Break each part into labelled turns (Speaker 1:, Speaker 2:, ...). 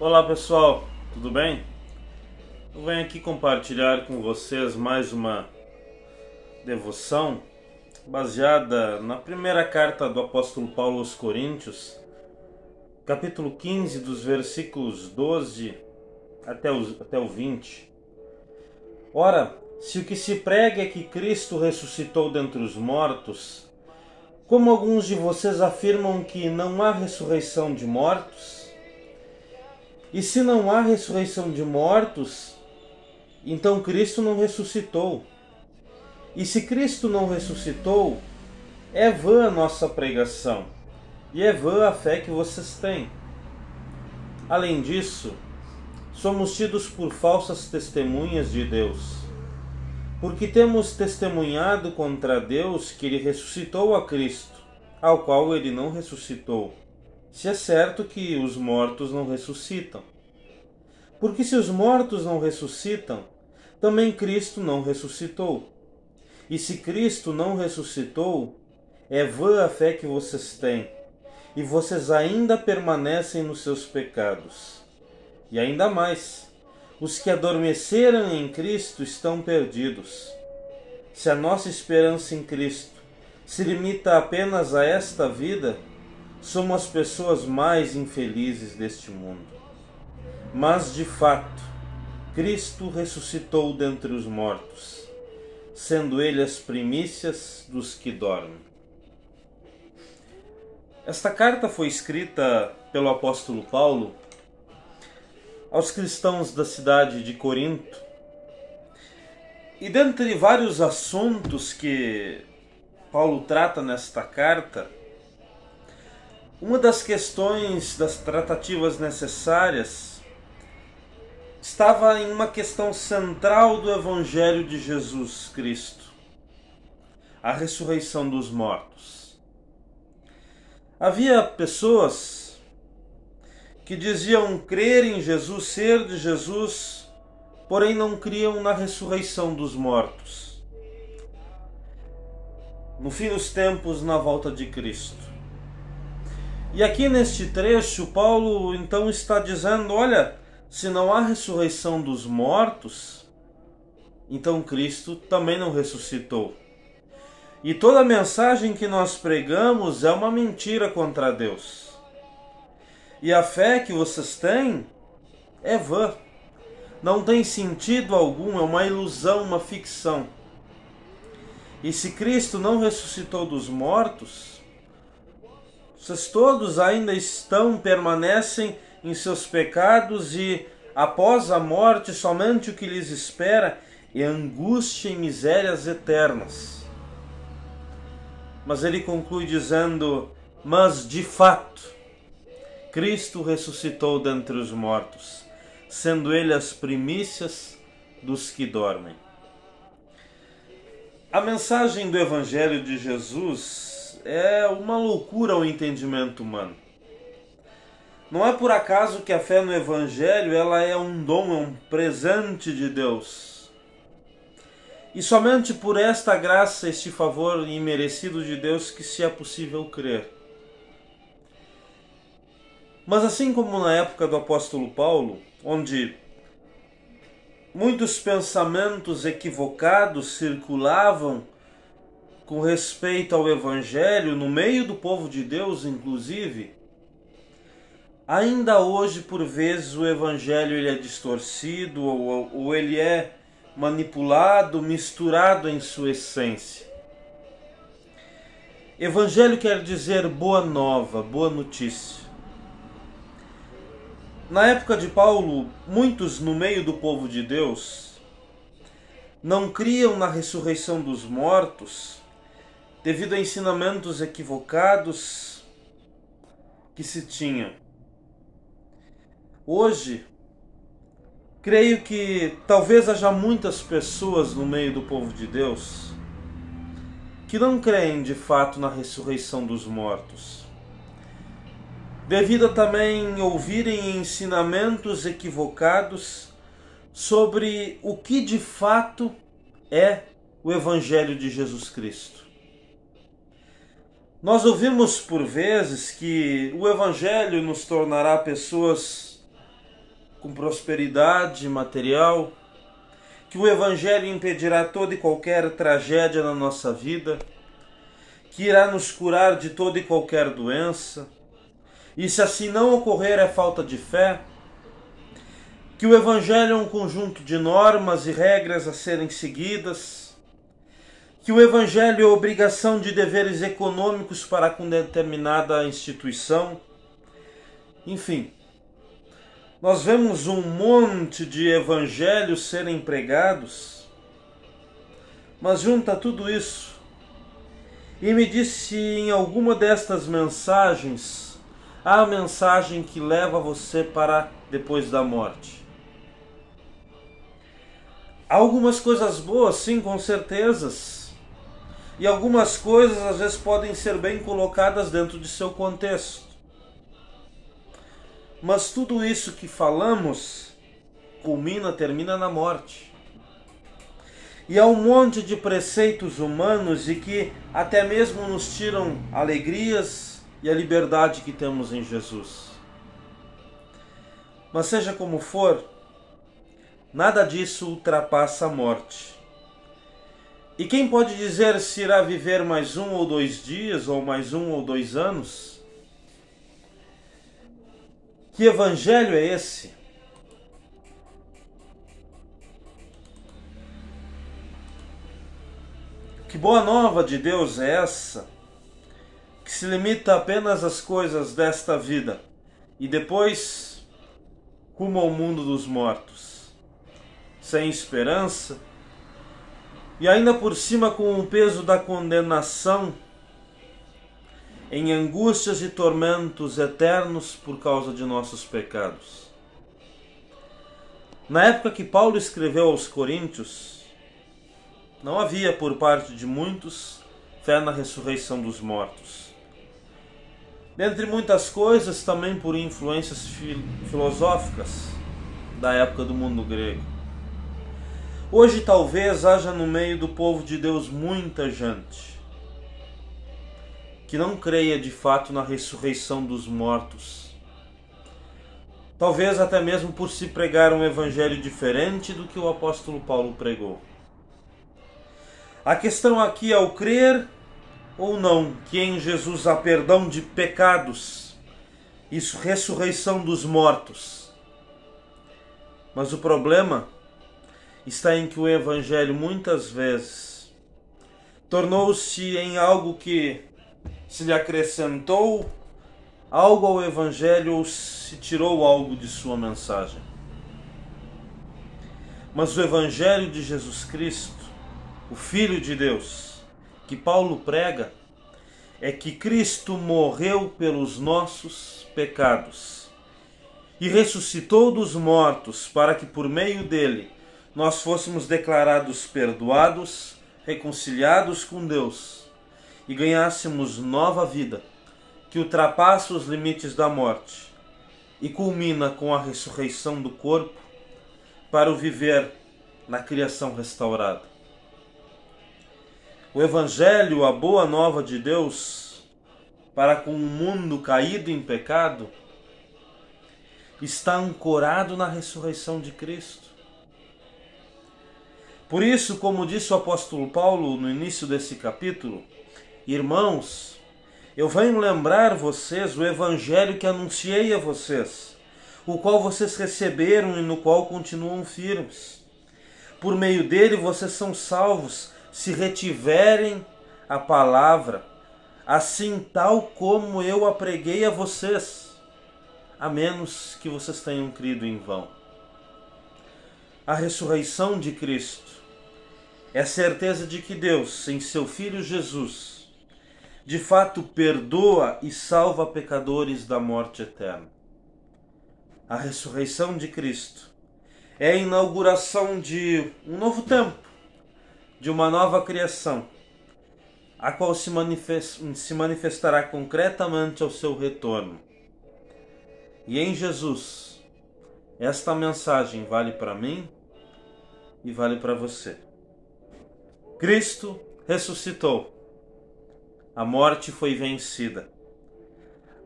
Speaker 1: Olá pessoal, tudo bem? Eu venho aqui compartilhar com vocês mais uma devoção baseada na primeira carta do apóstolo Paulo aos Coríntios, capítulo 15, dos versículos 12 até o 20. Ora, se o que se prega é que Cristo ressuscitou dentre os mortos, como alguns de vocês afirmam que não há ressurreição de mortos? E se não há ressurreição de mortos, então Cristo não ressuscitou. E se Cristo não ressuscitou, é vã a nossa pregação, e é vã a fé que vocês têm. Além disso, somos tidos por falsas testemunhas de Deus, porque temos testemunhado contra Deus que Ele ressuscitou a Cristo, ao qual Ele não ressuscitou, se é certo que os mortos não ressuscitam. Porque se os mortos não ressuscitam, também Cristo não ressuscitou. E se Cristo não ressuscitou, é vã a fé que vocês têm, e vocês ainda permanecem nos seus pecados. E ainda mais, os que adormeceram em Cristo estão perdidos. Se a nossa esperança em Cristo se limita apenas a esta vida, somos as pessoas mais infelizes deste mundo. Mas, de fato, Cristo ressuscitou dentre os mortos, sendo Ele as primícias dos que dormem. Esta carta foi escrita pelo apóstolo Paulo aos cristãos da cidade de Corinto. E dentre vários assuntos que Paulo trata nesta carta, uma das questões das tratativas necessárias estava em uma questão central do Evangelho de Jesus Cristo: a ressurreição dos mortos. Havia pessoas que diziam crer em Jesus, ser de Jesus, porém não criam na ressurreição dos mortos, no fim dos tempos, na volta de Cristo. E aqui neste trecho, Paulo então está dizendo, olha, se não há ressurreição dos mortos, então Cristo também não ressuscitou. E toda a mensagem que nós pregamos é uma mentira contra Deus. E a fé que vocês têm é vã. Não tem sentido algum, é uma ilusão, uma ficção. E se Cristo não ressuscitou dos mortos, vocês todos ainda permanecem em seus pecados e, após a morte, somente o que lhes espera é angústia e misérias eternas. Mas ele conclui dizendo, mas de fato, Cristo ressuscitou dentre os mortos, sendo Ele as primícias dos que dormem. A mensagem do Evangelho de Jesus é uma loucura ao entendimento humano. Não é por acaso que a fé no Evangelho ela é um dom, é um presente de Deus. E somente por esta graça, este favor imerecido de Deus que se é possível crer. Mas assim como na época do apóstolo Paulo, onde muitos pensamentos equivocados circulavam com respeito ao Evangelho, no meio do povo de Deus inclusive, ainda hoje, por vezes, o Evangelho ele é distorcido ou ele é manipulado, misturado em sua essência. Evangelho quer dizer boa nova, boa notícia. Na época de Paulo, muitos no meio do povo de Deus não criam na ressurreição dos mortos devido a ensinamentos equivocados que se tinham. Hoje, creio que talvez haja muitas pessoas no meio do povo de Deus que não creem de fato na ressurreição dos mortos, devido a também ouvirem ensinamentos equivocados sobre o que de fato é o Evangelho de Jesus Cristo. Nós ouvimos por vezes que o Evangelho nos tornará pessoas com prosperidade material, que o Evangelho impedirá toda e qualquer tragédia na nossa vida, que irá nos curar de toda e qualquer doença, e se assim não ocorrer é falta de fé, que o Evangelho é um conjunto de normas e regras a serem seguidas, que o Evangelho é obrigação de deveres econômicos para com determinada instituição, enfim. Nós vemos um monte de evangelhos serem pregados, mas junta tudo isso e me diz se em alguma destas mensagens há a mensagem que leva você para depois da morte. Há algumas coisas boas, sim, com certezas, e algumas coisas às vezes podem ser bem colocadas dentro de seu contexto. Mas tudo isso que falamos termina na morte. E há um monte de preceitos humanos e que até mesmo nos tiram alegrias e a liberdade que temos em Jesus. Mas seja como for, nada disso ultrapassa a morte. E quem pode dizer se irá viver mais 1 ou 2 dias, ou mais 1 ou 2 anos? Que evangelho é esse? Que boa nova de Deus é essa, que se limita apenas às coisas desta vida e depois rumo ao mundo dos mortos, sem esperança e ainda por cima com o peso da condenação, em angústias e tormentos eternos por causa de nossos pecados. Na época que Paulo escreveu aos Coríntios, não havia por parte de muitos fé na ressurreição dos mortos. Dentre muitas coisas, também por influências filosóficas da época do mundo grego. Hoje talvez haja no meio do povo de Deus muita gente que não creia de fato na ressurreição dos mortos. Talvez até mesmo por se pregar um evangelho diferente do que o apóstolo Paulo pregou. A questão aqui é o crer ou não que em Jesus há perdão de pecados e ressurreição dos mortos. Mas o problema está em que o evangelho muitas vezes tornou-se em algo que se lhe acrescentou algo ao evangelho ou se tirou algo de sua mensagem. Mas o evangelho de Jesus Cristo, o Filho de Deus, que Paulo prega, é que Cristo morreu pelos nossos pecados e ressuscitou dos mortos para que por meio dele nós fôssemos declarados perdoados, reconciliados com Deus e ganhássemos nova vida, que ultrapassa os limites da morte e culmina com a ressurreição do corpo para o viver na criação restaurada. O Evangelho, a boa nova de Deus, para com um mundo caído em pecado, está ancorado na ressurreição de Cristo. Por isso, como disse o apóstolo Paulo no início desse capítulo, irmãos, eu venho lembrar vocês o evangelho que anunciei a vocês, o qual vocês receberam e no qual continuam firmes. Por meio dele vocês são salvos, se retiverem a palavra, assim tal como eu a preguei a vocês, a menos que vocês tenham crido em vão. A ressurreição de Cristo é a certeza de que Deus, em seu Filho Jesus, de fato perdoa e salva pecadores da morte eterna. A ressurreição de Cristo é a inauguração de um novo tempo, de uma nova criação, a qual se manifestará concretamente ao seu retorno. E em Jesus, esta mensagem vale para mim e vale para você. Cristo ressuscitou. A morte foi vencida.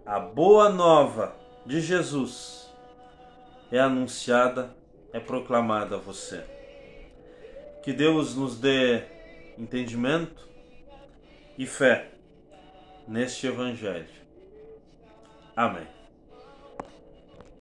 Speaker 1: A boa nova de Jesus é anunciada, é proclamada a você. Que Deus nos dê entendimento e fé neste Evangelho. Amém.